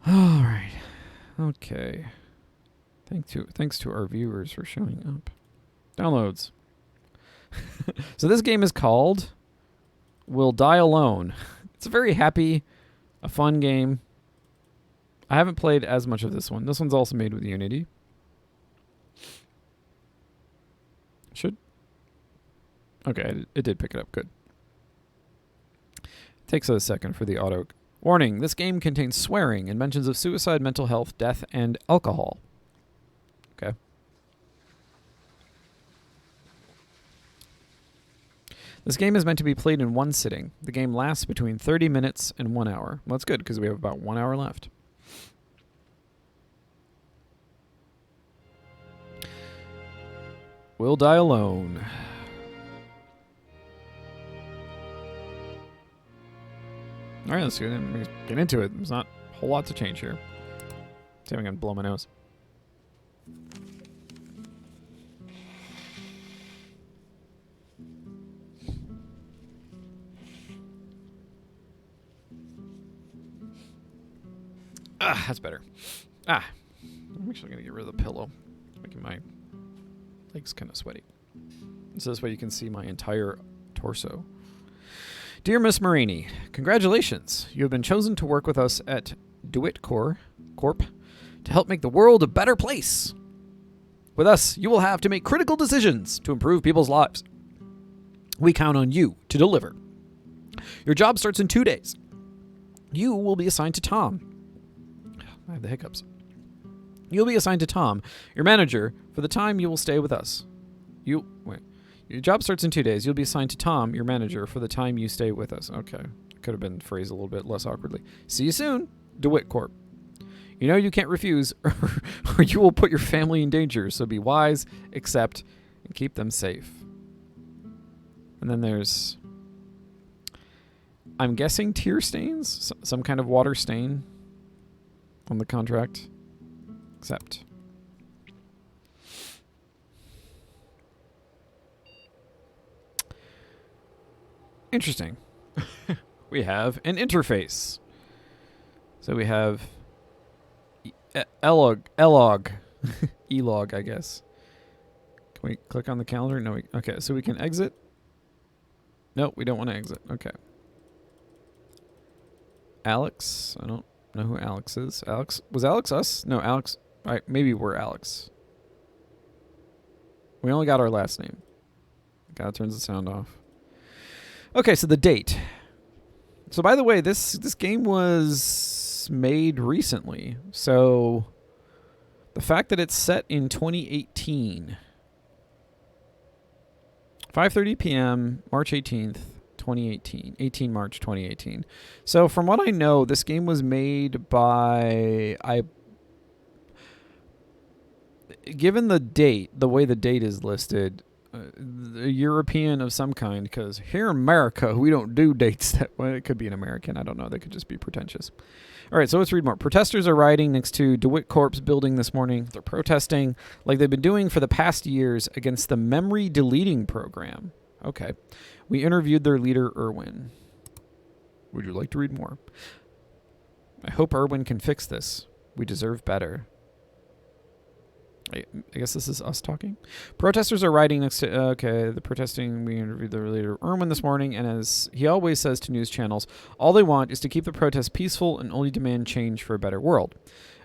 All right. Okay. Thanks to our viewers for showing up. Downloads. So this game is called Will Die Alone. It's a very happy, a fun game. I haven't played as much of this one. This one's also made with Unity. Should. Okay, it did pick it up. Good. Takes a second for the auto. Warning, this game contains swearing and mentions of suicide, mental health, death, and alcohol. Okay. This game is meant to be played in one sitting. The game lasts between 30 minutes and 1 hour. Well, that's good because we have about 1 hour left. Will Die Alone. All right, let's get into it. There's not a whole lot to change here. See if I can blow my nose. Ah, that's better. Ah, I'm actually going to get rid of the pillow. Making my legs kind of sweaty. So this way you can see my entire torso. Dear Miss Marini, congratulations. You have been chosen to work with us at DeWitt Corp to help make the world a better place. With us, you will have to make critical decisions to improve people's lives. We count on you to deliver. Your job starts in 2 days. You will be assigned to Tom. I have the hiccups. You'll be assigned to Tom, your manager, for the time you will stay with us. Your job starts in 2 days. You'll be assigned to Tom, your manager, for the time you stay with us. Okay. Could have been phrased a little bit less awkwardly. See you soon, DeWitt Corp. You know you can't refuse, or you will put your family in danger, so be wise, accept, and keep them safe. And then there's, I'm guessing, tear stains? Some kind of water stain on the contract. Accept. Interesting. We have an interface. So we have Elog, Elog, I guess. Can we click on the calendar? No. Okay, so we can exit. No, we don't want to exit. Okay. Alex. I don't know who Alex is. Alex. Was Alex us? No, Alex. Right, maybe we're Alex. We only got our last name. God, it turns the sound off. Okay, so the date. So by the way, this game was made recently. So the fact that it's set in 2018. 5:30 p.m., March 18th, 2018. 18 March 2018. So from what I know, this game was made by given the date, the way the date is listed, a European of some kind, because here in America, we don't do dates that way. It could be an American. I don't know. They could just be pretentious. All right, so let's read more. Protesters are rioting next to DeWitt Corp's building this morning. They're protesting like they've been doing for the past years against the memory deleting program. Okay. We interviewed their leader, Irwin. Would you like to read more? I hope Irwin can fix this. We deserve better. I guess this is us talking. Protesters are riding next to... okay, the protesting... We interviewed their leader, Irwin, this morning, and as he always says to news channels, all they want is to keep the protests peaceful and only demand change for a better world.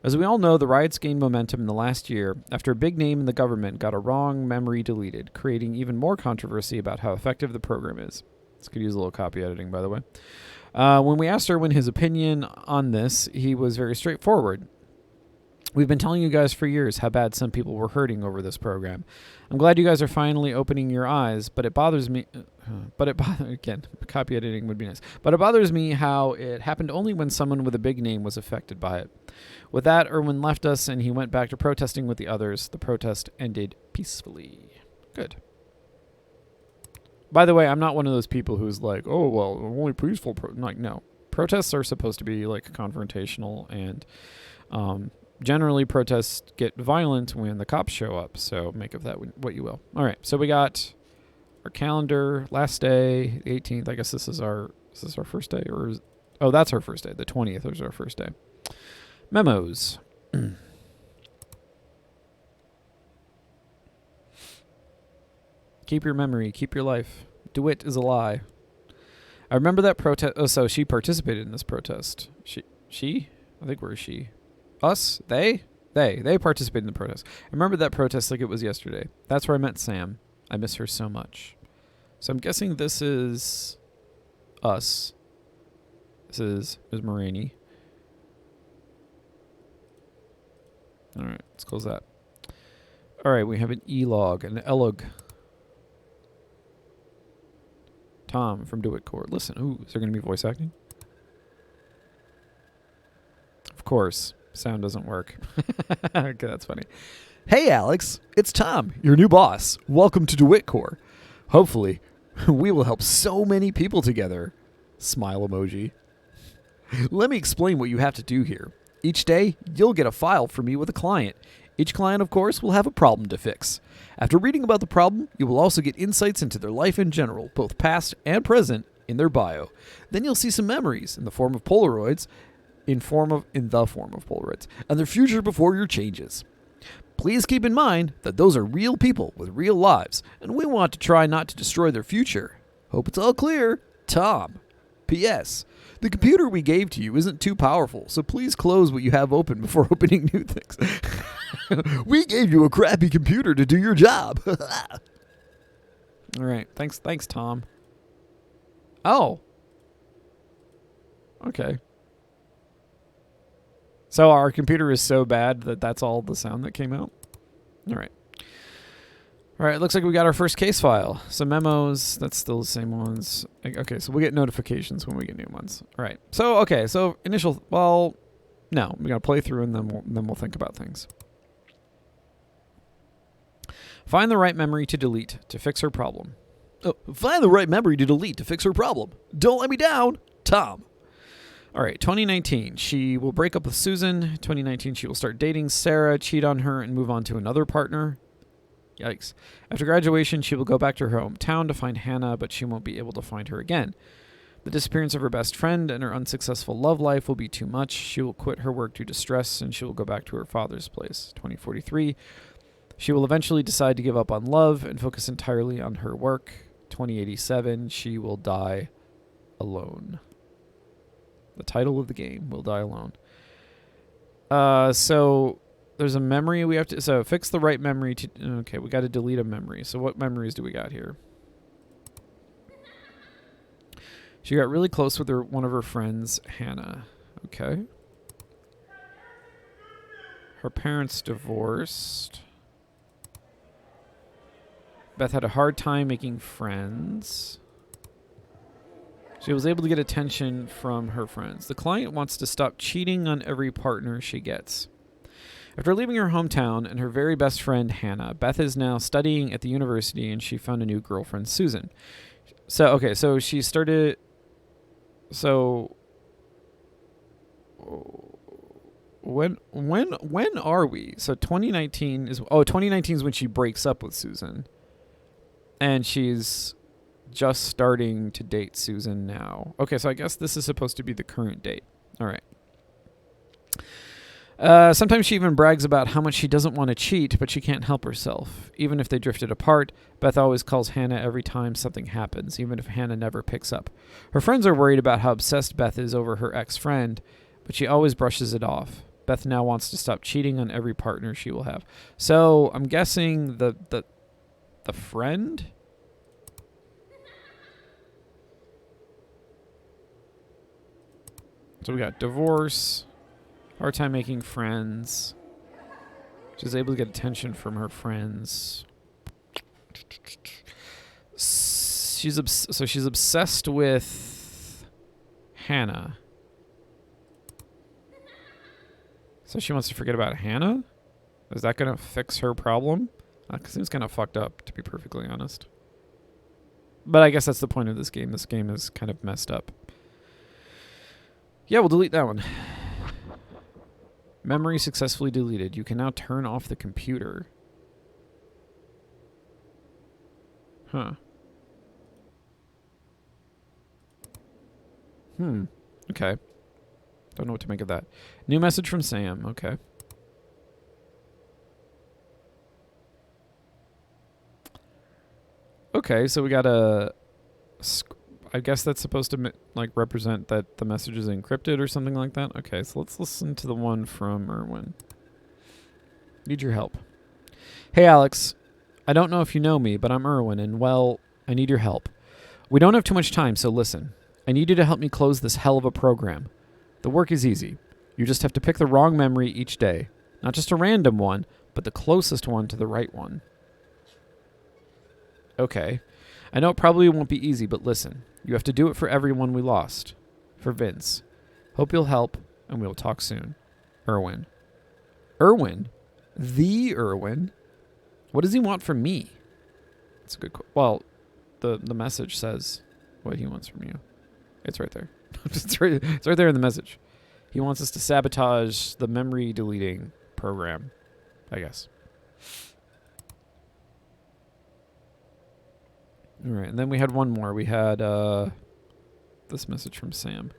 As we all know, the riots gained momentum in the last year after a big name in the government got a wrong memory deleted, creating even more controversy about how effective the program is. This could use a little copy editing, by the way. When we asked Irwin his opinion on this, he was very straightforward. We've been telling you guys for years how bad some people were hurting over this program. I'm glad you guys are finally opening your eyes, but it bothers me... again, copy editing would be nice. But it bothers me how it happened only when someone with a big name was affected by it. With that, Irwin left us and he went back to protesting with the others. The protest ended peacefully. Good. By the way, I'm not one of those people who's like, oh, well, only peaceful... like, no. Protests are supposed to be, like, confrontational and... generally, protests get violent when the cops show up, so make of that what you will. All right, so we got our calendar, last day, the 18th. I guess is this our first day, or oh, that's our first day. The 20th is our first day. Memos. Keep your memory. Keep your life. DeWitt is a lie. I remember that protest. Oh, so she participated in this protest. She? I think we're she. Us? They? They participated in the protest. I remember that protest like it was yesterday. That's where I met Sam. I miss her so much. So I'm guessing this is us. This is Ms. Moraney. All right, let's close that. All right, we have an E-log, an Elog. Tom from DeWitt Court. Listen, ooh, is there going to be voice acting? Of course. Sound doesn't work. Okay, that's funny. Hey, Alex. It's Tom, your new boss. Welcome to DeWitt Court. Hopefully, we will help so many people together. Smile emoji. Let me explain what you have to do here. Each day, you'll get a file from me with a client. Each client, of course, will have a problem to fix. After reading about the problem, you will also get insights into their life in general, both past and present, in their bio. Then you'll see some memories in the form of Polaroids, in the form of Polaroids, and their future before your changes. Please keep in mind that those are real people with real lives, and we want to try not to destroy their future. Hope it's all clear. Tom. P.S. The computer we gave to you isn't too powerful, so please close what you have open before opening new things. We gave you a crappy computer to do your job. All right. Thanks, Tom. Oh. Okay. So our computer is so bad that that's all the sound that came out? All right. All right, looks like we got our first case file. Some memos, that's still the same ones. Okay, so we'll get notifications when we get new ones. All right. So, okay, so initial, well, no, we got to play through and then we'll think about things. Find the right memory to delete to fix her problem. Oh, find the right memory to delete to fix her problem. Don't let me down, Tom. All right, 2019, she will break up with Susan. 2019, she will start dating Sarah, cheat on her, and move on to another partner. Yikes. After graduation, she will go back to her hometown to find Hannah, but she won't be able to find her again. The disappearance of her best friend and her unsuccessful love life will be too much. She will quit her work due to stress, and she will go back to her father's place. 2043, she will eventually decide to give up on love and focus entirely on her work. 2087, she will die alone. The title of the game, Will Die Alone. So there's a memory we have to... So fix the right memory to... Okay, we got to delete a memory. So what memories do we got here? She got really close with one of her friends, Hannah. Okay. Her parents divorced. Beth had a hard time making friends. She was able to get attention from her friends. The client wants to stop cheating on every partner she gets. After leaving her hometown and her very best friend, Hannah, Beth is now studying at the university and she found a new girlfriend, Susan. So, okay, so she started... So... When are we? So 2019 is... Oh, 2019 is when she breaks up with Susan. And she's just starting to date Susan now. Okay, so I guess this is supposed to be the current date. All right. Sometimes she even brags about how much she doesn't want to cheat, but she can't help herself. Even if they drifted apart, Beth always calls Hannah every time something happens, even if Hannah never picks up. Her friends are worried about how obsessed Beth is over her ex-friend, but she always brushes it off. Beth now wants to stop cheating on every partner she will have. So I'm guessing the friend? So we got divorce, hard time making friends. She's able to get attention from her friends. She's obsessed with Hannah. So she wants to forget about Hannah? Is that going to fix her problem? It seems kind of fucked up, to be perfectly honest. But I guess that's the point of this game. This game is kind of messed up. Yeah, we'll delete that one. Memory successfully deleted. You can now turn off the computer. Huh. Okay. Don't know what to make of that. New message from Sam. Okay. Okay, so we got a... I guess that's supposed to like represent that the message is encrypted or something like that. Okay, so let's listen to the one from Erwin. Need your help. Hey, Alex. I don't know if you know me, but I'm Erwin, and, well, I need your help. We don't have too much time, so listen. I need you to help me close this hell of a program. The work is easy. You just have to pick the wrong memory each day. Not just a random one, but the closest one to the right one. Okay. I know it probably won't be easy, but listen. You have to do it for everyone we lost. For Vince. Hope you'll help, and we'll talk soon. Erwin. Erwin? The Erwin? What does he want from me? That's a good question. Well, the message says what he wants from you. It's right there. it's right there in the message. He wants us to sabotage the memory deleting program, I guess. All right, and then we had one more. We had this message from Sam.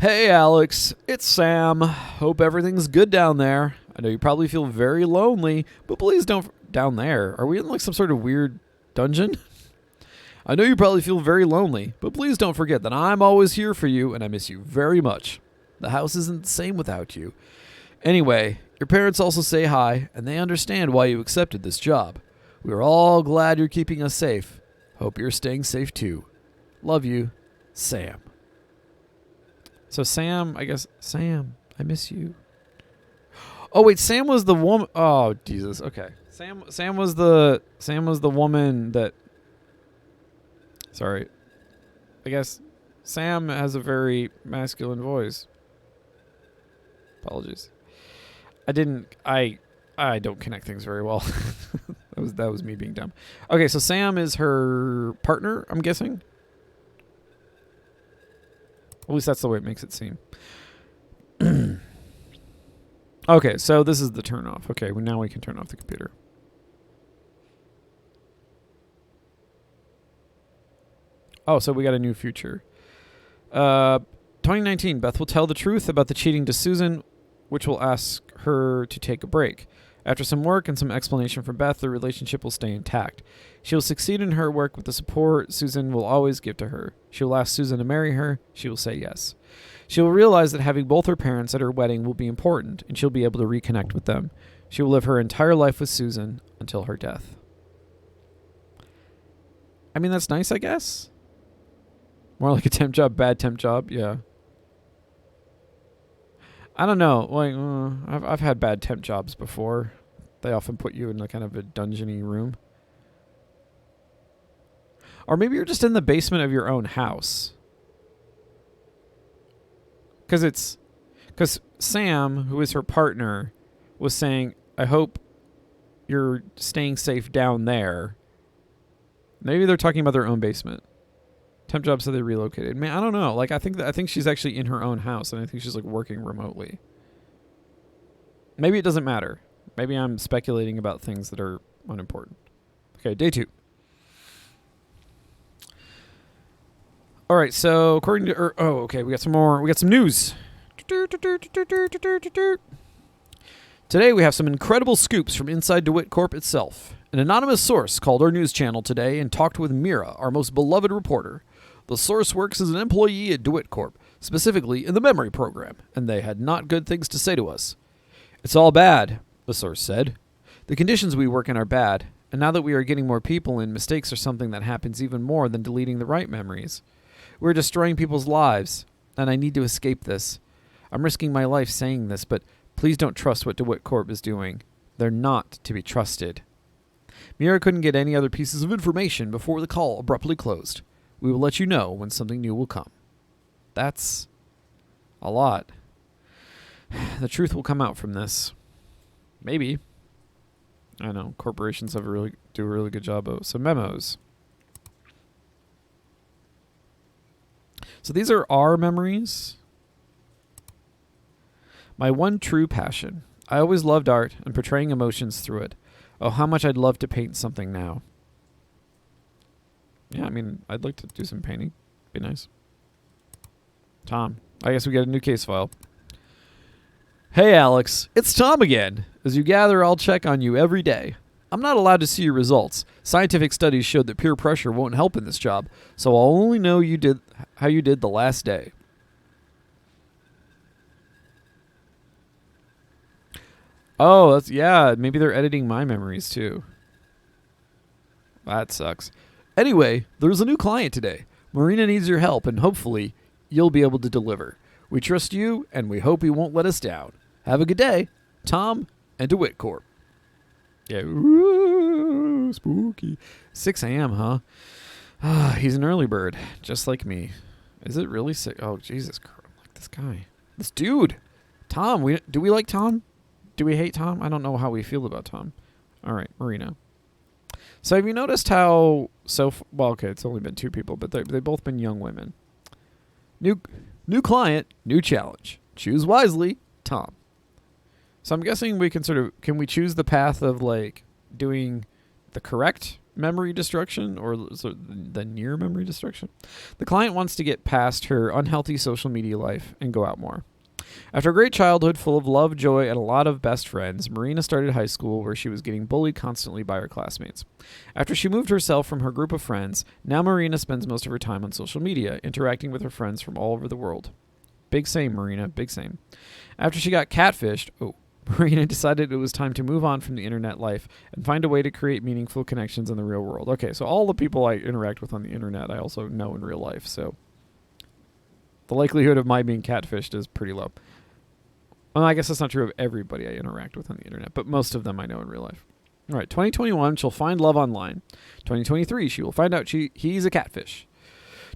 Hey, Alex. It's Sam. Hope everything's good down there. I know you probably feel very lonely, but please don't... Down there? Are we in like some sort of weird dungeon? I know you probably feel very lonely, but please don't forget that I'm always here for you, and I miss you very much. The house isn't the same without you. Anyway, your parents also say hi, and they understand why you accepted this job. We're all glad you're keeping us safe. Hope you're staying safe too. Love you, Sam. So Sam, I guess, Sam, I miss you. Oh wait, Sam was the woman. Oh Jesus. Okay. Sam was the woman that. Sorry. I guess Sam has a very masculine voice. Apologies. I don't connect things very well. that was me being dumb. Okay, so Sam is her partner, I'm guessing. At least that's the way it makes it seem. Okay, so this is the turn off. Okay, well, now we can turn off the computer. Oh, so we got a new future. 2019, Beth will tell the truth about the cheating to Susan, which will ask her to take a break. After some work and some explanation from Beth, the relationship will stay intact. She will succeed in her work with the support Susan will always give to her. She will ask Susan to marry her. She will say yes. She will realize that having both her parents at her wedding will be important, and she'll be able to reconnect with them. She will live her entire life with Susan until her death. I mean, that's nice, I guess. More like a temp job, bad temp job, yeah. I don't know. Like, I've had bad temp jobs before. They often put you in a kind of a dungeony room. Or maybe you're just in the basement of your own house. Because Sam, who is her partner, was saying, I hope you're staying safe down there. Maybe they're talking about their own basement. Temp job said they relocated. Man, I don't know. Like, I think she's actually in her own house, and I think she's like working remotely. Maybe it doesn't matter. Maybe I'm speculating about things that are unimportant. Okay, day 2. All right, so according to... okay, we got some more. We got some news. Today we have some incredible scoops from inside DeWitt Corp itself. An anonymous source called our news channel today and talked with Mira, our most beloved reporter. The source works as an employee at DeWitt Corp, specifically in the memory program, and they had not good things to say to us. It's all bad, the source said. The conditions we work in are bad, and now that we are getting more people in, mistakes are something that happens even more than deleting the right memories. We're destroying people's lives, and I need to escape this. I'm risking my life saying this, but please don't trust what DeWitt Corp is doing. They're not to be trusted. Mira couldn't get any other pieces of information before the call abruptly closed. We will let you know when something new will come. That's a lot. The truth will come out from this. Maybe. I know. Corporations do a really good job of some memos. So these are our memories. My one true passion. I always loved art and portraying emotions through it. Oh, how much I'd love to paint something now. Yeah, I mean, I'd like to do some painting. Be nice. Tom, I guess we got a new case file. Hey, Alex. It's Tom again. As you gather, I'll check on you every day. I'm not allowed to see your results. Scientific studies showed that peer pressure won't help in this job, so I'll only know how you did the last day. Oh, maybe they're editing my memories too. That sucks. Anyway, there's a new client today. Marina needs your help, and hopefully you'll be able to deliver. We trust you, and we hope you won't let us down. Have a good day. Tom and DeWitt Corp. Yeah, ooh, spooky. 6 a.m., huh? He's an early bird, just like me. Is it really sick? Oh, Jesus Christ. Like this guy. This dude. Tom. Do we like Tom? Do we hate Tom? I don't know how we feel about Tom. All right, Marina. So have you noticed how... well, okay, it's only been 2 people, but they've both been young women. New client, new challenge. Choose wisely, Tom. So I'm guessing we can can we choose the path of like doing the correct memory destruction or the near memory destruction? The client wants to get past her unhealthy social media life and go out more. After a great childhood full of love, joy, and a lot of best friends, Marina started high school where she was getting bullied constantly by her classmates. After she moved herself from her group of friends, now Marina spends most of her time on social media, interacting with her friends from all over the world. Big same, Marina, big same. After she got catfished, Marina decided it was time to move on from the internet life and find a way to create meaningful connections in the real world. Okay, so all the people I interact with on the internet, I also know in real life, so the likelihood of my being catfished is pretty low. Well, I guess that's not true of everybody I interact with on the internet, but most of them I know in real life. All right, 2021, she'll find love online. 2023, she will find out he's a catfish.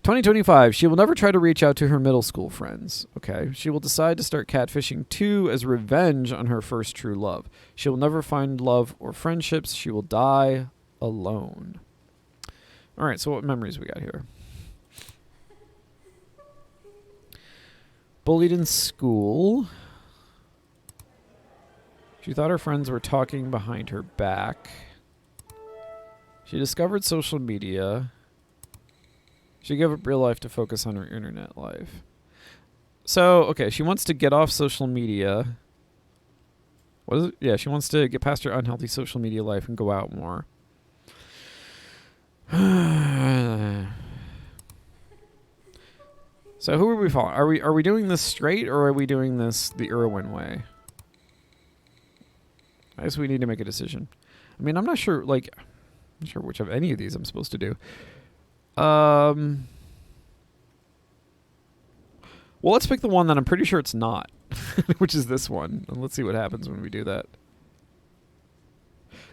2025, she will never try to reach out to her middle school friends. Okay, she will decide to start catfishing too as revenge on her first true love. She will never find love or friendships. She will die alone. All right, so what memories we got here? Bullied in school. She thought her friends were talking behind her back. She discovered social media. She gave up real life to focus on her internet life. So, okay, she wants to get off social media. What is it? Yeah, she wants to get past her unhealthy social media life and go out more. So who are we following? Are we doing this straight or are we doing this the Irwin way? I guess we need to make a decision. I mean, I'm not sure which of any of these I'm supposed to do. Well, let's pick the one that I'm pretty sure it's not, which is this one. And let's see what happens when we do that.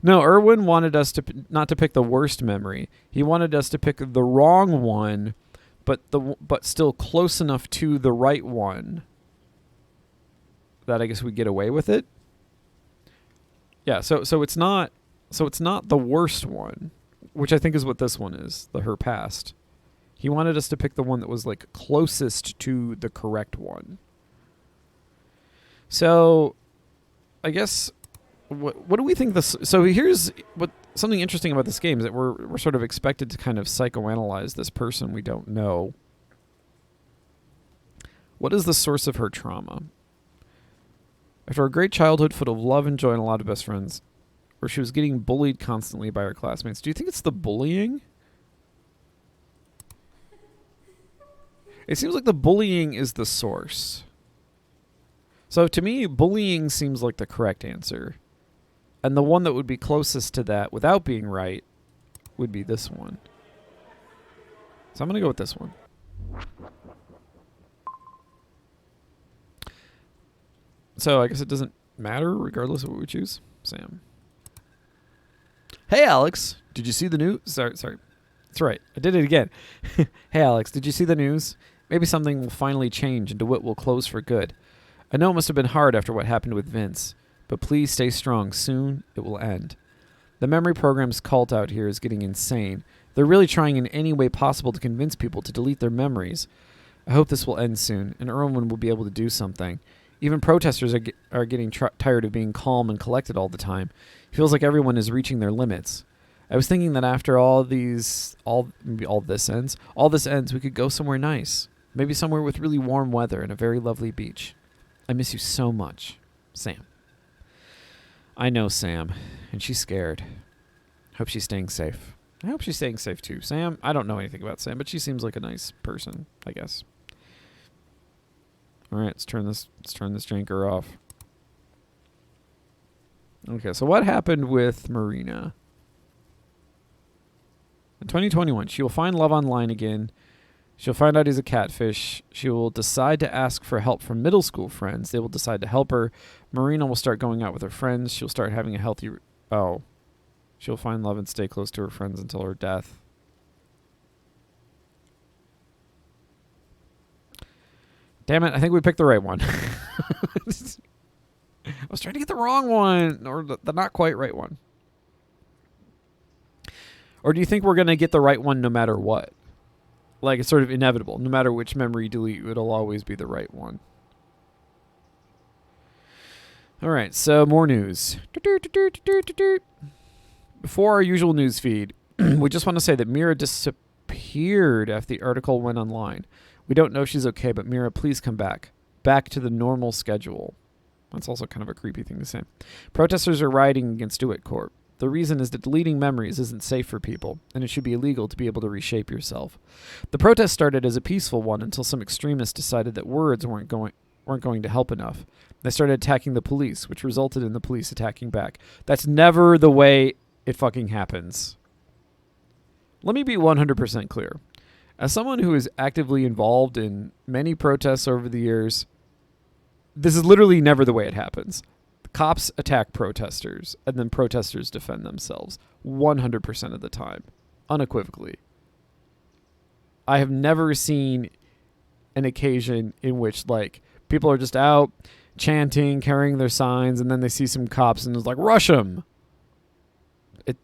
No, Irwin wanted us to not to pick the worst memory. He wanted us to pick the wrong one, but still close enough to the right one that I guess we get away with it. Yeah, so it's not the worst one, which I think is what this one is, her past. He wanted us to pick the one that was like closest to the correct one. So, I guess what do we think this? So here's what something interesting about this game is that we're sort of expected to kind of psychoanalyze this person we don't know. What is the source of her trauma? After a great childhood full of love and joy and a lot of best friends, where she was getting bullied constantly by her classmates. Do you think it's the bullying? It seems like the bullying is the source. So to me, bullying seems like the correct answer. And the one that would be closest to that without being right would be this one. So I'm going to go with this one. So I guess it doesn't matter regardless of what we choose. Sam. Hey, Alex. Did you see the news? Sorry. That's right. I did it again. Hey, Alex. Did you see the news? Maybe something will finally change and DeWitt will close for good. I know it must have been hard after what happened with Vince, but please stay strong. Soon it will end. The memory program's cult out here is getting insane. They're really trying in any way possible to convince people to delete their memories. I hope this will end soon, and Irwin will be able to do something. Even protesters are getting tired of being calm and collected all the time. It feels like everyone is reaching their limits. I was thinking that after all this ends, we could go somewhere nice. Maybe somewhere with really warm weather and a very lovely beach. I miss you so much. Sam. I know Sam, and she's scared. Hope she's staying safe. I hope she's staying safe too. Sam, I don't know anything about Sam, but she seems like a nice person, I guess. All right, let's turn this janker off. Okay, so what happened with Marina? In 2021, she will find love online again. She'll find out he's a catfish. She will decide to ask for help from middle school friends. They will decide to help her. Marina will start going out with her friends. She'll start having a healthy... She'll find love and stay close to her friends until her death. Damn it, I think we picked the right one. I was trying to get the wrong one, or the not quite right one. Or do you think we're going to get the right one no matter what? Like, it's sort of inevitable. No matter which memory you delete, it'll always be the right one. All right, so more news. Before our usual news feed, we just want to say that Mira disappeared after the article went online. We don't know if she's okay, but Mira, please come back. Back to the normal schedule. That's also kind of a creepy thing to say. Protesters are rioting against Do It Corp. The reason is that deleting memories isn't safe for people, and it should be illegal to be able to reshape yourself. The protest started as a peaceful one until some extremists decided that words weren't going to help enough. They started attacking the police, which resulted in the police attacking back. That's never the way it fucking happens. Let me be 100% clear. As someone who is actively involved in many protests over the years, this is literally never the way it happens. Cops attack protesters, and then protesters defend themselves 100% of the time, unequivocally. I have never seen an occasion in which, like, people are just out chanting, carrying their signs, and then they see some cops and it's like, rush them.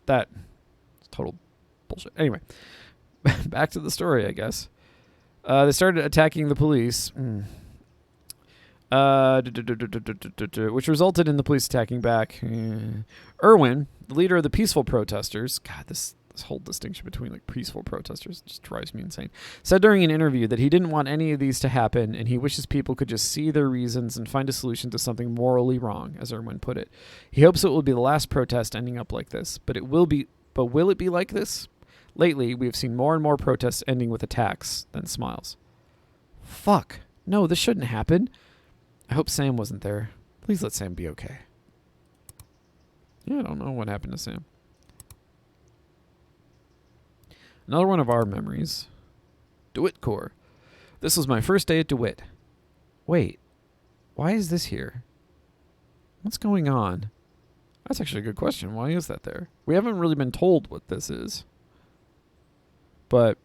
That's total bullshit. Anyway, back to the story, I guess. They started attacking the police. Which resulted in the police attacking back. Irwin, the leader of the peaceful protesters, God, this whole distinction between like peaceful protesters just drives me insane, said during an interview that he didn't want any of these to happen, and he wishes people could just see their reasons and find a solution to something morally wrong, as Irwin put it. He hopes it will be the last protest ending up like this, but will it be like this? Lately, we have seen more and more protests ending with attacks than smiles. Fuck. No, this shouldn't happen. I hope Sam wasn't there. Please let Sam be okay. Yeah, I don't know what happened to Sam. Another one of our memories. DeWitt Corps. This was my first day at DeWitt. Wait, why is this here? What's going on? That's actually a good question. Why is that there? We haven't really been told what this is. But,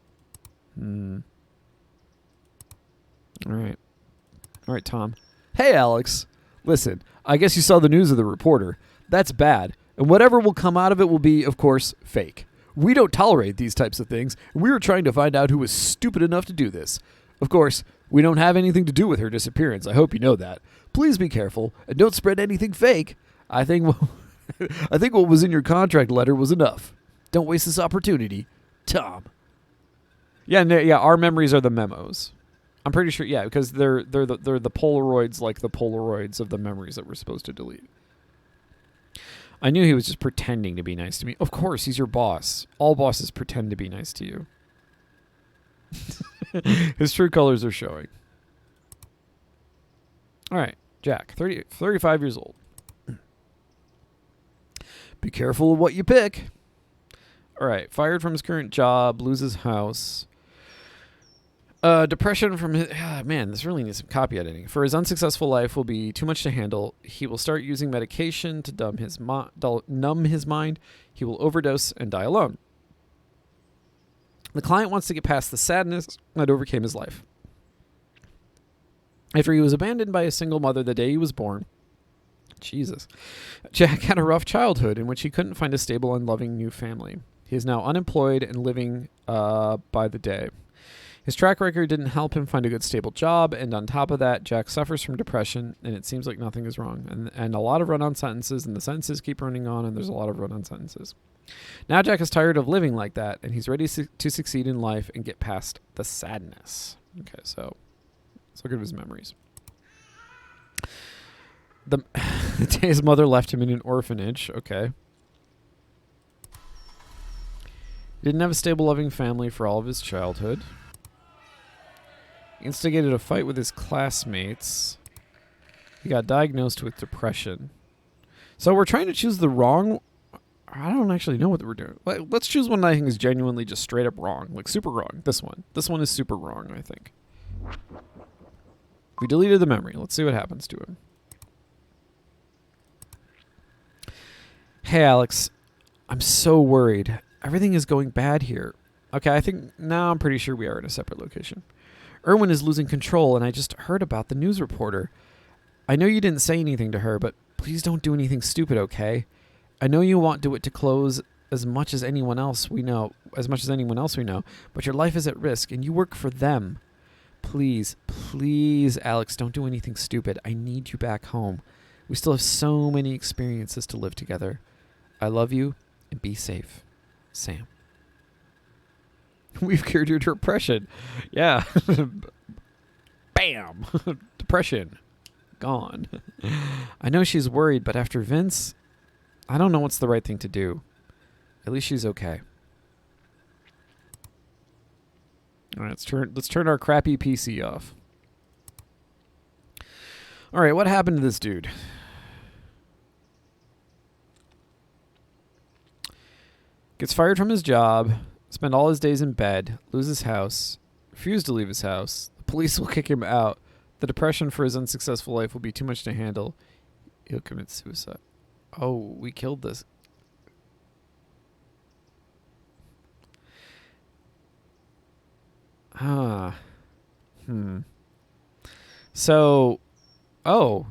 all right. All right, Tom. Hey, Alex. Listen, I guess you saw the news of the reporter. That's bad. And whatever will come out of it will be, of course, fake. We don't tolerate these types of things, and we were trying to find out who was stupid enough to do this. Of course, we don't have anything to do with her disappearance. I hope you know that. Please be careful, and don't spread anything fake. I think what was in your contract letter was enough. Don't waste this opportunity. Tom. Yeah, our memories are the memos. I'm pretty sure, yeah, because they're the Polaroids, like the Polaroids of the memories that we're supposed to delete. I knew he was just pretending to be nice to me. Of course, he's your boss. All bosses pretend to be nice to you. His true colors are showing. All right, Jack, 35 years old. Be careful of what you pick. All right, fired from his current job, loses house. Depression from his... man, this really needs some copy editing. For his unsuccessful life will be too much to handle. He will start using medication to numb his mind. He will overdose and die alone. The client wants to get past the sadness that overcame his life. After he was abandoned by a single mother the day he was born, Jesus, Jack had a rough childhood in which he couldn't find a stable and loving new family. He is now unemployed and living by the day. His track record didn't help him find a good stable job, and on top of that, Jack suffers from depression, and it seems like nothing is wrong. And a lot of run-on sentences, and the sentences keep running on, and there's a lot of run-on sentences. Now Jack is tired of living like that, and he's ready to succeed in life and get past the sadness. Okay, so let's look at his memories. The day his mother left him in an orphanage. Okay. He didn't have a stable, loving family for all of his childhood. He instigated a fight with his classmates. He got diagnosed with depression. So we're trying to choose the wrong... I don't actually know what we're doing. Let's choose one that I think is genuinely just straight up wrong. Like super wrong. This one. This one is super wrong, I think. We deleted the memory. Let's see what happens to him. Hey, Alex. I'm so worried. Everything is going bad here. Okay, I think now I'm pretty sure we are in a separate location. Erwin is losing control, and I just heard about the news reporter. I know you didn't say anything to her, but please don't do anything stupid, okay? I know you want DeWitt to close as much as anyone else we know, but your life is at risk, and you work for them. Please, please, Alex, don't do anything stupid. I need you back home. We still have so many experiences to live together. I love you, and be safe. Sam. We've cured your depression. Yeah. Bam. Depression. Gone. I know she's worried, but after Vince, I don't know what's the right thing to do. At least she's okay. All right, let's turn our crappy PC off. All right, what happened to this dude? Gets fired from his job, spend all his days in bed, lose his house, refuse to leave his house. The police will kick him out. The depression for his unsuccessful life will be too much to handle. He'll commit suicide. Oh, we killed this. So,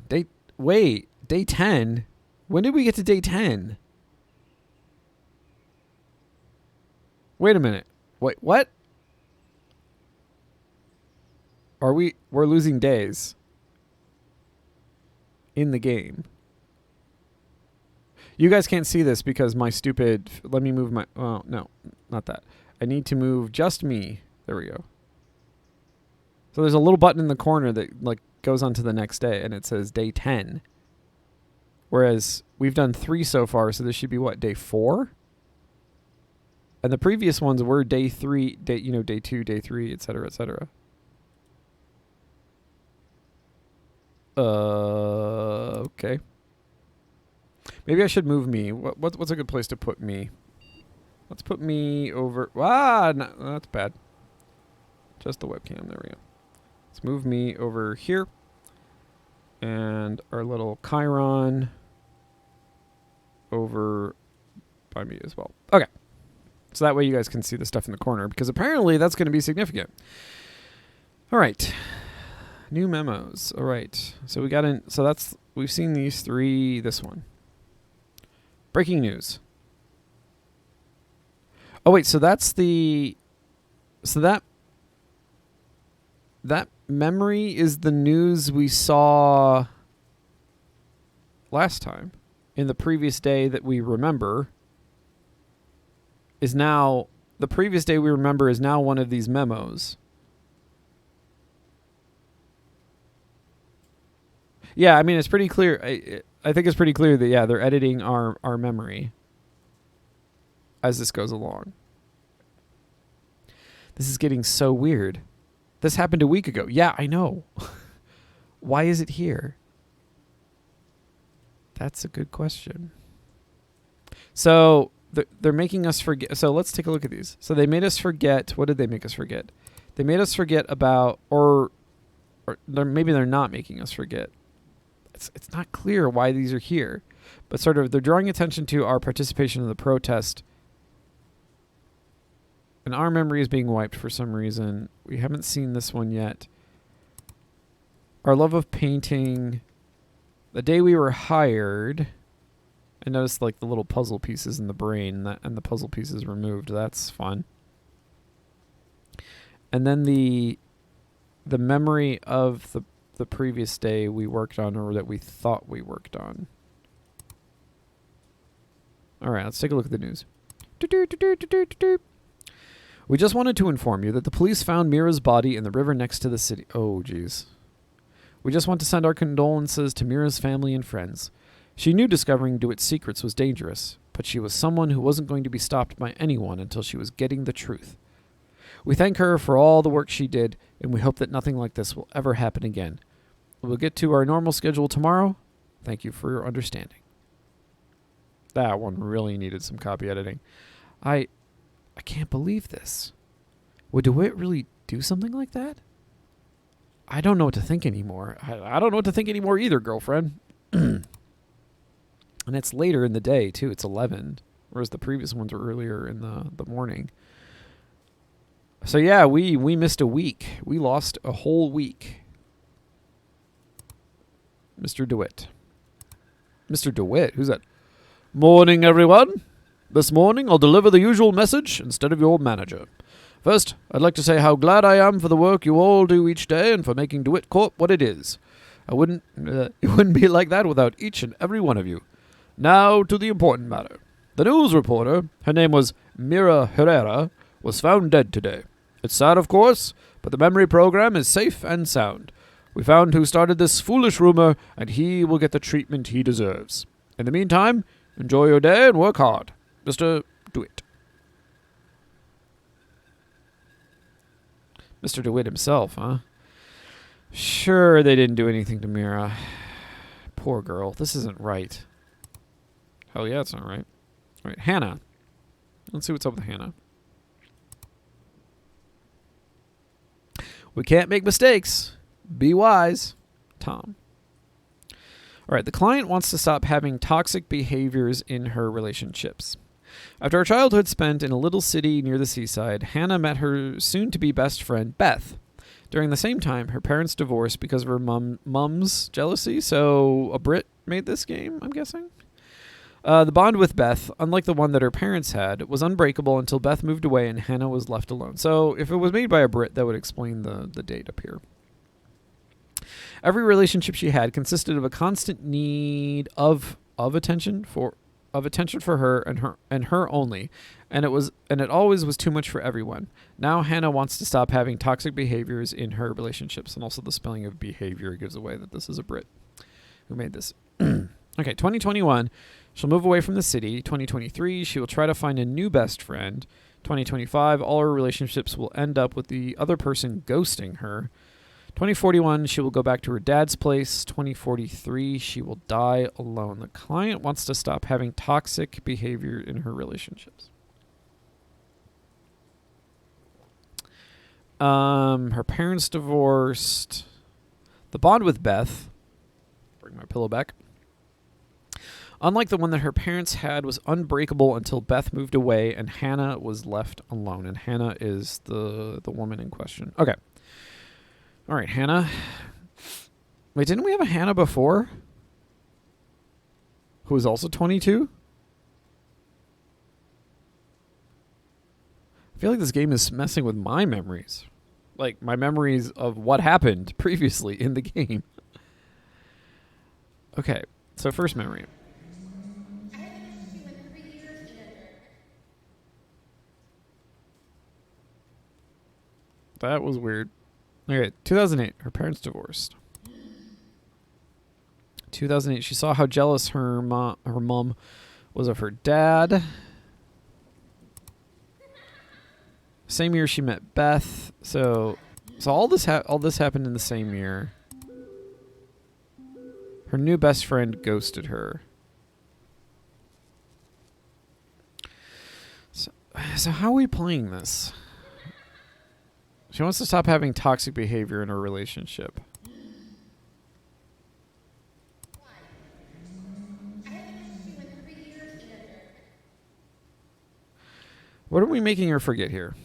day 10? When did we get to day 10? Wait a minute. Wait, what? We're losing days in the game. You guys can't see this because my stupid... Let me move my... Oh, no, not that. I need to move just me. There we go. So there's a little button in the corner that like goes on to the next day, and it says day 10. Whereas we've done 3 so far, so this should be what, day 4? And the previous ones were day 3, day 2, day 3, etc., etc. Okay. Maybe I should move me. What's a good place to put me? Let's put me over... no, that's bad. Just the webcam. There we go. Let's move me over here. And our little Chiron over by me as well. Okay. So that way you guys can see the stuff in the corner, because apparently that's going to be significant. All right. New memos. All right. So we got in... So that's... We've seen these 3... This one. Breaking news. Oh, wait. So that's the... So that memory is the news we saw last time. In the previous day that we remember is now... The previous day we remember is now one of these memos. Yeah, I mean, it's pretty clear. I think it's pretty clear that, yeah, they're editing our memory as this goes along. This is getting so weird. This happened a week ago. Yeah, I know. Why is it here? That's a good question. So they're making us forget. So let's take a look at these. So they made us forget. What did they make us forget? They made us forget about, or maybe they're not making us forget. It's not clear why these are here, but sort of they're drawing attention to our participation in the protest. And our memory is being wiped for some reason. We haven't seen this one yet. Our love of painting. The day we were hired. I noticed like the little puzzle pieces in the brain and the puzzle pieces removed. That's fun. And then the memory of the previous day we worked on, or that we thought we worked on. All right, let's take a look at the news. We just wanted to inform you that the police found Mira's body in the river next to the city. Oh, jeez. We just want to send our condolences to Mira's family and friends. She knew discovering DeWitt's secrets was dangerous, but she was someone who wasn't going to be stopped by anyone until she was getting the truth. We thank her for all the work she did, and we hope that nothing like this will ever happen again. We'll get to our normal schedule tomorrow. Thank you for your understanding. That one really needed some copy editing. I can't believe this. Would DeWitt really do something like that? I don't know what to think anymore. I don't know what to think anymore either, girlfriend. And it's later in the day, too. It's 11, whereas the previous ones were earlier in the morning. So, yeah, we missed a week. We lost a whole week. Mr. DeWitt. Mr. DeWitt? Who's that? Morning, everyone. This morning, I'll deliver the usual message instead of your manager. First, I'd like to say how glad I am for the work you all do each day and for making DeWitt Corp what it is. It wouldn't be like that without each and every one of you. Now to the important matter. The news reporter, her name was Mira Herrera, was found dead today. It's sad, of course, but the memory program is safe and sound. We found who started this foolish rumor, and he will get the treatment he deserves. In the meantime, enjoy your day and work hard. Mr. DeWitt. Mr. DeWitt himself, huh? Sure, they didn't do anything to Mira. Poor girl. This isn't right. Hell yeah, it's not right. All right, Hannah. Let's see what's up with Hannah. We can't make mistakes. Be wise. Tom. All right, the client wants to stop having toxic behaviors in her relationships. After her childhood spent in a little city near the seaside, Hannah met her soon-to-be best friend, Beth. During the same time, her parents divorced because of her mom's jealousy, so a Brit made this game, I'm guessing? The bond with Beth, unlike the one that her parents had, was unbreakable until Beth moved away and Hannah was left alone. So if it was made by a Brit, that would explain the date up here. Every relationship she had consisted of a constant need of attention for her and her only, and it always was too much for everyone. Now Hannah wants to stop having toxic behaviors in her relationships, and also the spelling of behavior gives away that this is a Brit who made this. Okay, 2021, she'll move away from the city. 2023, she will try to find a new best friend. 2025, all her relationships will end up with the other person ghosting her. 2041, she will go back to her dad's place. 2043, she will die alone. The client wants to stop having toxic behavior in her relationships. Her parents divorced. The bond with Beth. Bring my pillow back. Unlike the one that her parents had, was unbreakable until Beth moved away and Hannah was left alone. And Hannah is the woman in question. Okay. All right, Hannah. Wait, didn't we have a Hannah before? Who was also 22? I feel like this game is messing with my memories. Like, my memories of what happened previously in the game. Okay, so first memory. That was weird. Okay, 2008, her parents divorced. 2008, she saw how jealous her mom was of her dad. Same year she met Beth. So all this happened in the same year. Her new best friend ghosted her. So how are we playing this? She wants to stop having toxic behavior in her relationship. What are we making her forget here?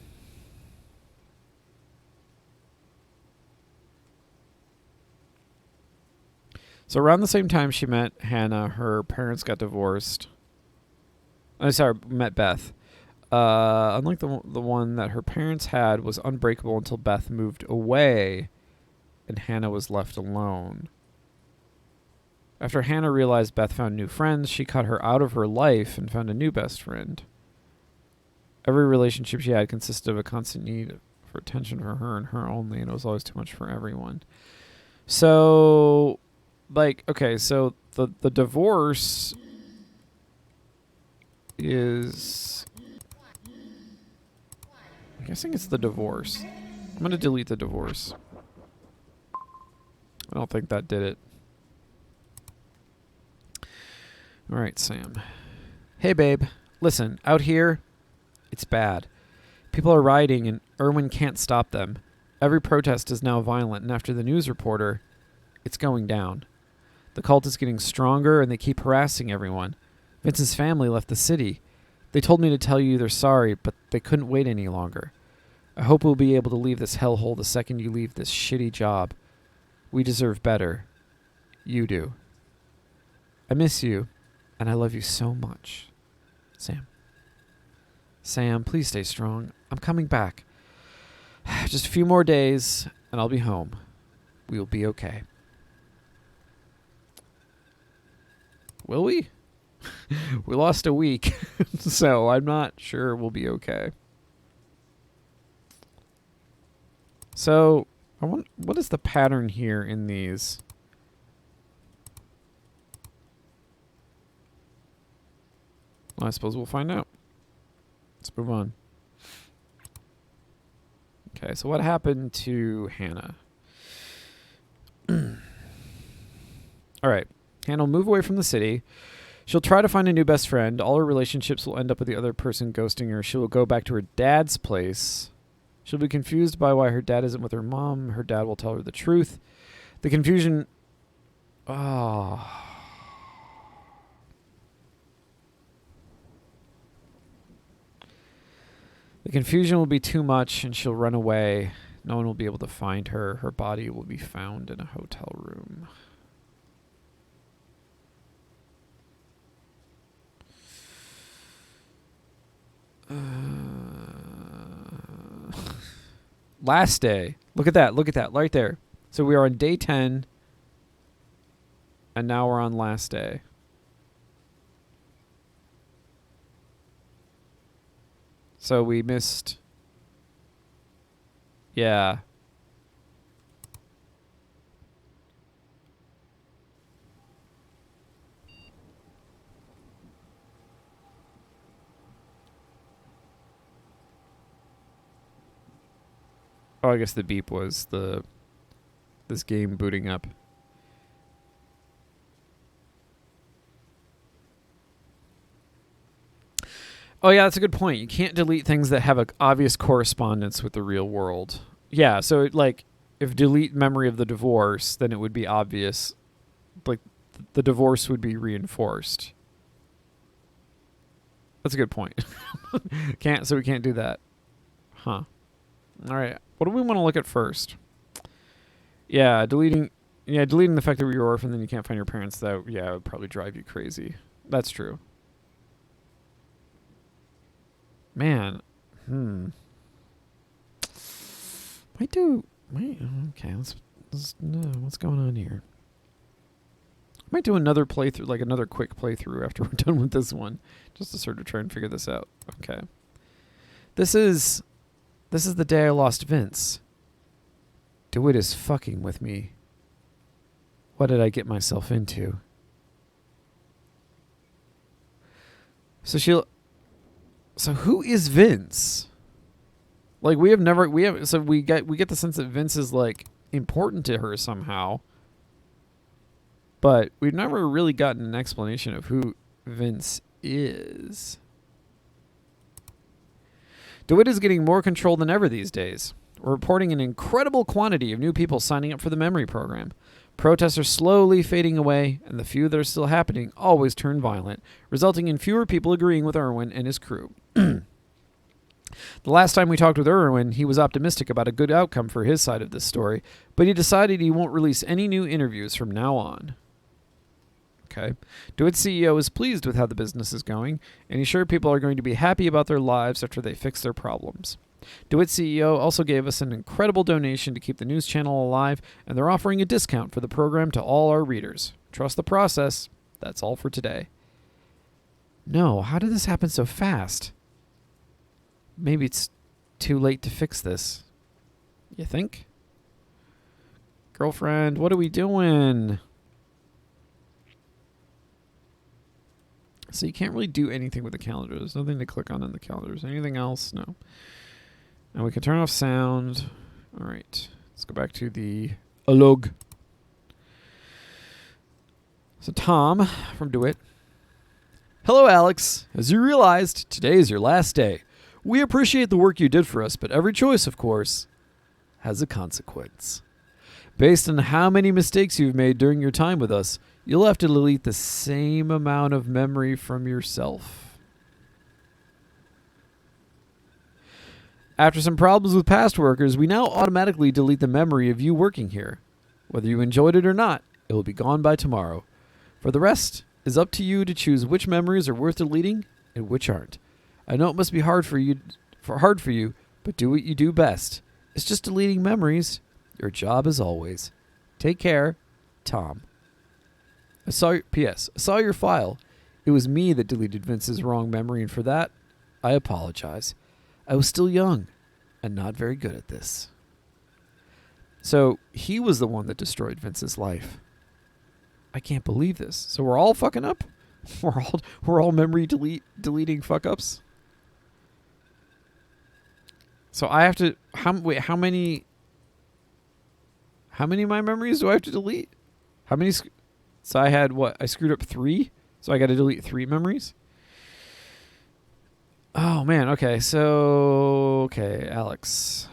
So around the same time she met Hannah, her parents got divorced. Met Beth. Unlike the one that her parents had, was unbreakable until Beth moved away and Hannah was left alone. After Hannah realized Beth found new friends, she cut her out of her life and found a new best friend. Every relationship she had consisted of a constant need for attention for her and her only, and it was always too much for everyone. So, like, okay, so the divorce is... I'm guessing it's the divorce. I'm going to delete the divorce. I don't think that did it. All right, Sam. Hey, babe. Listen, out here, it's bad. People are rioting and Irwin can't stop them. Every protest is now violent, and after the news reporter, it's going down. The cult is getting stronger and they keep harassing everyone. Vince's family left the city. They told me to tell you they're sorry, but they couldn't wait any longer. I hope we'll be able to leave this hellhole the second you leave this shitty job. We deserve better. You do. I miss you, and I love you so much. Sam. Sam, please stay strong. I'm coming back. Just a few more days, and I'll be home. We'll be okay. Will we? We lost a week, so I'm not sure we'll be okay. So, what is the pattern here in these? Well, I suppose we'll find out. Let's move on. Okay, so what happened to Hannah? All right. Hannah will move away from the city. She'll try to find a new best friend. All her relationships will end up with the other person ghosting her. She will go back to her dad's place. She'll be confused by why her dad isn't with her mom. Her dad will tell her the truth. The confusion... Oh... The confusion will be too much, and she'll run away. No one will be able to find her. Her body will be found in a hotel room. Last day. Look at that. Look at that. Right there. So we are on day 10, and now we're on last day. So we missed... Yeah. Oh, I guess the beep was this game booting up. Oh, yeah, that's a good point. You can't delete things that have an obvious correspondence with the real world. Yeah, so, like, if delete memory of the divorce, then it would be obvious. Like, the divorce would be reinforced. That's a good point. So we can't do that. Huh. All right. What do we want to look at first? Yeah, deleting the fact that you're orphan, then you can't find your parents. That, yeah, would probably drive you crazy. That's true. Man, okay, let's what's going on here? Might do another playthrough, like another quick playthrough after we're done with this one, just to sort of try and figure this out. Okay. This is the day I lost Vince. DeWitt is fucking with me. What did I get myself into? So who is Vince? Like we get the sense that Vince is like important to her somehow. But we've never really gotten an explanation of who Vince is. DeWitt is getting more control than ever these days. We're reporting an incredible quantity of new people signing up for the memory program. Protests are slowly fading away, and the few that are still happening always turn violent, resulting in fewer people agreeing with Irwin and his crew. The last time we talked with Irwin, he was optimistic about a good outcome for his side of this story, but he decided he won't release any new interviews from now on. Okay. DeWitt's CEO is pleased with how the business is going, and he's sure people are going to be happy about their lives after they fix their problems. DeWitt's CEO also gave us an incredible donation to keep the news channel alive, and they're offering a discount for the program to all our readers. Trust the process. That's all for today. No, how did this happen so fast? maybe it's too late to fix this. You think? Girlfriend, what are we doing? So you can't really do anything with the calendar. There's nothing to click on in the calendars. Anything else? No. And we can turn off sound. All right. Let's go back to the log. So Tom from DeWitt. Hello, Alex. As you realized, today is your last day. We appreciate the work you did for us, but every choice, of course, has a consequence. Based on how many mistakes you've made during your time with us, you'll have to delete the same amount of memory from yourself. After some problems with past workers, we now automatically delete the memory of you working here. Whether you enjoyed it or not, it will be gone by tomorrow. For the rest, it's up to you to choose which memories are worth deleting and which aren't. I know it must be hard for you, but do what you do best. It's just deleting memories. Your job as always. Take care, Tom. P.S. I saw your file. It was me that deleted Vince's wrong memory, and for that, I apologize. I was still young and not very good at this. So he was the one that destroyed Vince's life. I can't believe this. So we're all fucking up? We're all memory deleting fuck ups? So I have to how many of my memories do I have to delete? How many? So I had what? I screwed up 3? So I got to delete 3 memories? Oh, man. Okay. So, Alex.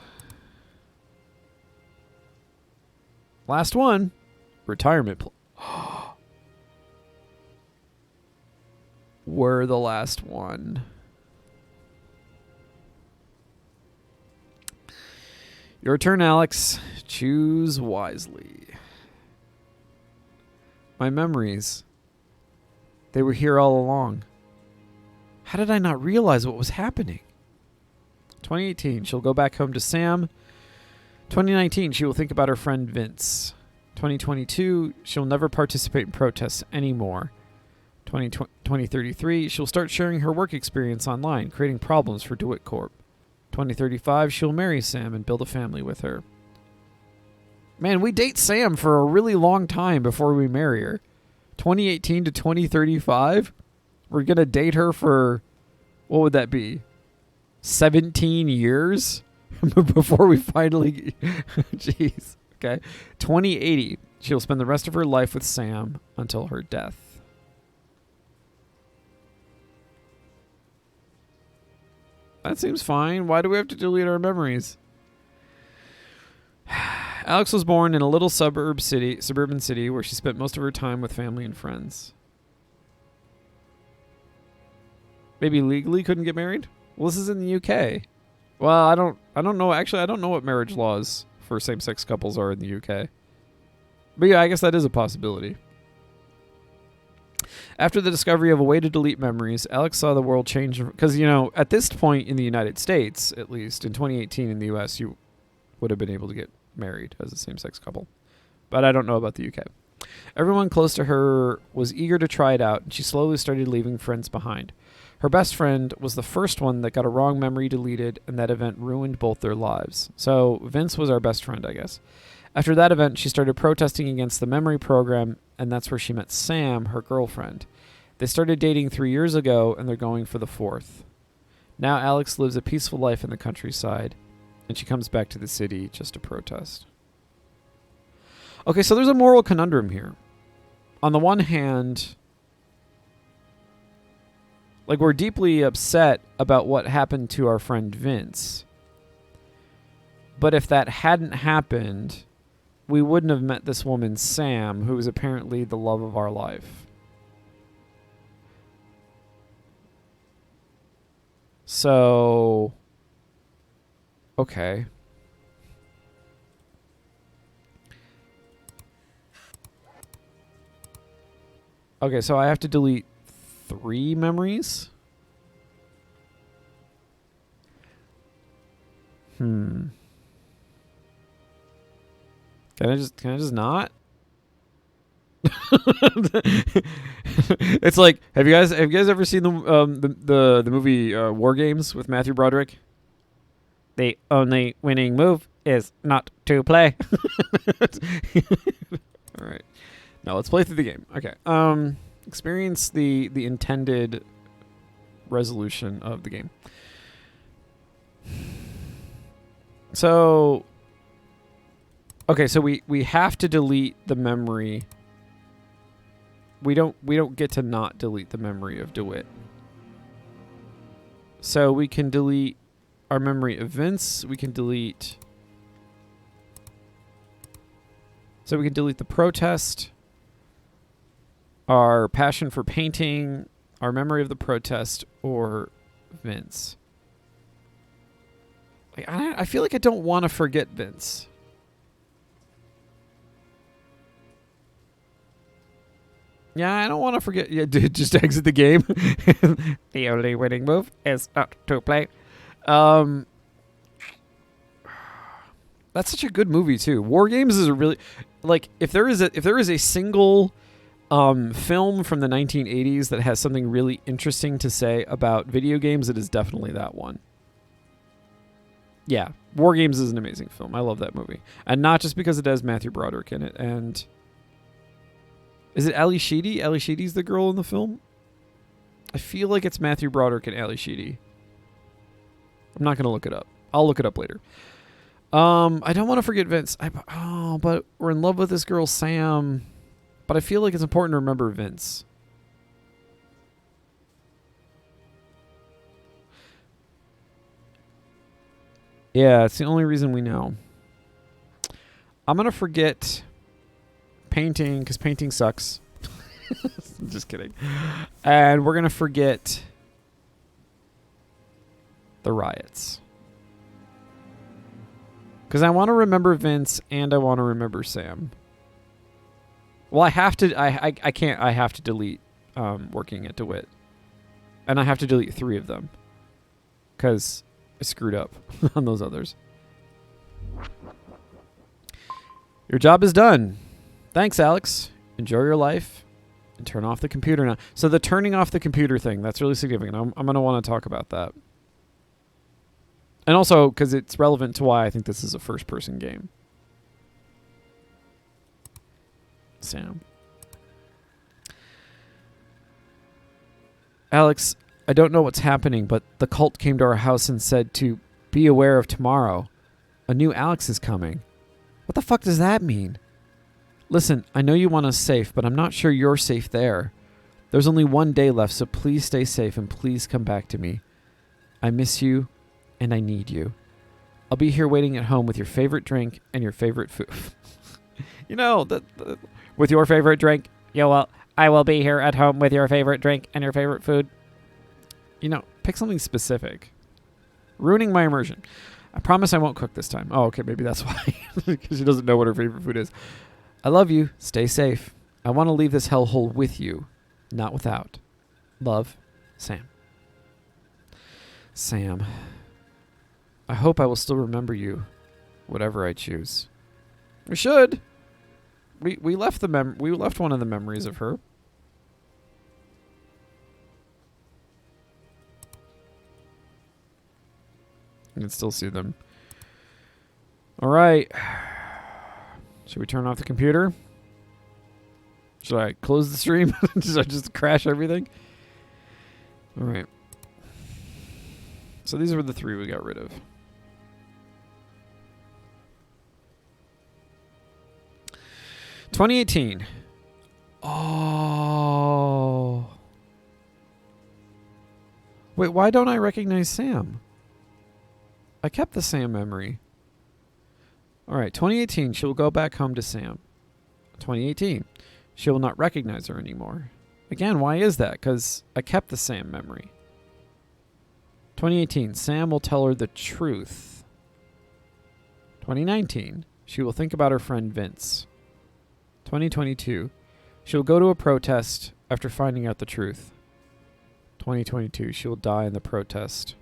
Last one. Retirement. We're the last one. Your turn, Alex. Choose wisely. My memories. They were here all along. How did I not realize what was happening? 2018, she'll go back home to Sam. 2019, she will think about her friend Vince. 2022, she'll never participate in protests anymore. 2033, she'll start sharing her work experience online, creating problems for DeWitt Corp. 2035, she'll marry Sam and build a family with her. Man, we date Sam for a really long time before we marry her. 2018 to 2035? We're going to date her for, what would that be? 17 years? Before we finally... Jeez. Okay. 2080. She'll spend the rest of her life with Sam until her death. That seems fine. Why do we have to delete our memories? Alex was born in a little suburban city where she spent most of her time with family and friends. Maybe legally couldn't get married? Well, this is in the UK. Well, I don't know. Actually, I don't know what marriage laws for same-sex couples are in the UK. But yeah, I guess that is a possibility. After the discovery of a way to delete memories, Alex saw the world change. Because, at this point in the United States, at least, in 2018 in the US, you would have been able to get married as a same-sex couple. But I don't know about the UK. Everyone close to her was eager to try it out, and she slowly started leaving friends behind. Her best friend was the first one that got a wrong memory deleted, and that event ruined both their lives. So Vince was our best friend, I guess. After that event, she started protesting against the memory program, and that's where she met Sam, her girlfriend. They started dating 3 years ago, and they're going for the 4th. Now Alex lives a peaceful life in the countryside, and she comes back to the city just to protest. Okay, so there's a moral conundrum here. On the one hand, we're deeply upset about what happened to our friend Vince. But if that hadn't happened, we wouldn't have met this woman, Sam, who is apparently the love of our life. So, okay. Okay, so I have to delete 3 memories? Can I just not? It's like, have you guys ever seen the movie War Games with Matthew Broderick? The only winning move is not to play. All right. Now let's play through the game. Okay. Experience the intended resolution of the game. So okay, so we have to delete the memory. We don't get to not delete the memory of DeWitt. So we can delete our memory of Vince. We can delete. So we can delete the protest, our passion for painting, our memory of the protest, or Vince. Like, I feel like I don't want to forget Vince. Yeah, I don't want to forget. Yeah, dude, just exit the game. The only winning move is not to play. That's such a good movie too. War Games is a really like if there is a single film from the 1980s that has something really interesting to say about video games, it is definitely that one. Yeah, War Games is an amazing film. I love that movie, and not just because it has Matthew Broderick in it. And is it Ali Sheedy? Ali Sheedy's the girl in the film. I feel like it's Matthew Broderick and Ali Sheedy. I'm not gonna look it up. I'll look it up later. I don't want to forget Vince. But we're in love with this girl Sam. But I feel like it's important to remember Vince. Yeah, it's the only reason we know. I'm gonna forget painting because painting sucks. Just kidding. And we're gonna forget the riots. Because I want to remember Vince and I want to remember Sam. Well, I have to. I can't. I have to delete working at DeWitt, and I have to delete 3 of them because I screwed up on those others. Your job is done. Thanks, Alex. Enjoy your life and turn off the computer now. So the turning off the computer thing, that's really significant. I'm going to want to talk about that. And also because it's relevant to why I think this is a first-person game. Sam. Alex, I don't know what's happening, but the cult came to our house and said to be aware of tomorrow. A new Alex is coming. What the fuck does that mean? Listen, I know you want us safe, but I'm not sure you're safe there. There's only one day left, so please stay safe and please come back to me. I miss you. And I need you. I'll be here waiting at home with your favorite drink and your favorite food. You know, with your favorite drink, I will be here at home with your favorite drink and your favorite food. You know, pick something specific. Ruining my immersion. I promise I won't cook this time. Oh, okay, maybe that's why. Because she doesn't know what her favorite food is. I love you. Stay safe. I want to leave this hellhole with you, not without. Love, Sam. Sam. I hope I will still remember you, whatever I choose. We should. We left we left one of the memories of her. You can still see them. All right. Should we turn off the computer? Should I close the stream? Should I just crash everything? All right. So these were the 3 we got rid of. $2018. Oh. Wait, why don't I recognize Sam? I kept the Sam memory. All right, 2018, she will go back home to Sam. 2018, she will not recognize her anymore. Again, why is that? Because I kept the Sam memory. 2018, Sam will tell her the truth. 2019, she will think about her friend Vince. 2022, she will go to a protest after finding out the truth. 2022, she will die in the protest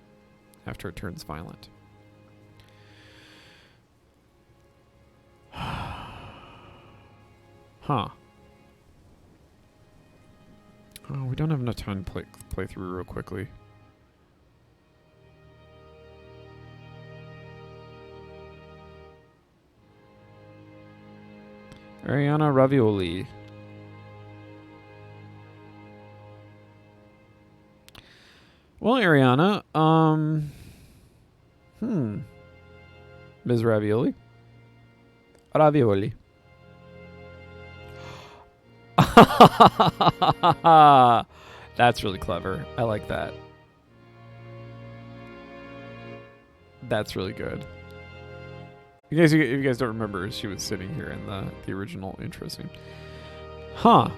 after it turns violent. Huh. Oh, we don't have enough time to play through real quickly. Ariana Ravioli. Well, Ariana, Ms. Ravioli. Ravioli. That's really clever. I like that. That's really good. If you guys don't remember, she was sitting here in the original intro scene. Huh.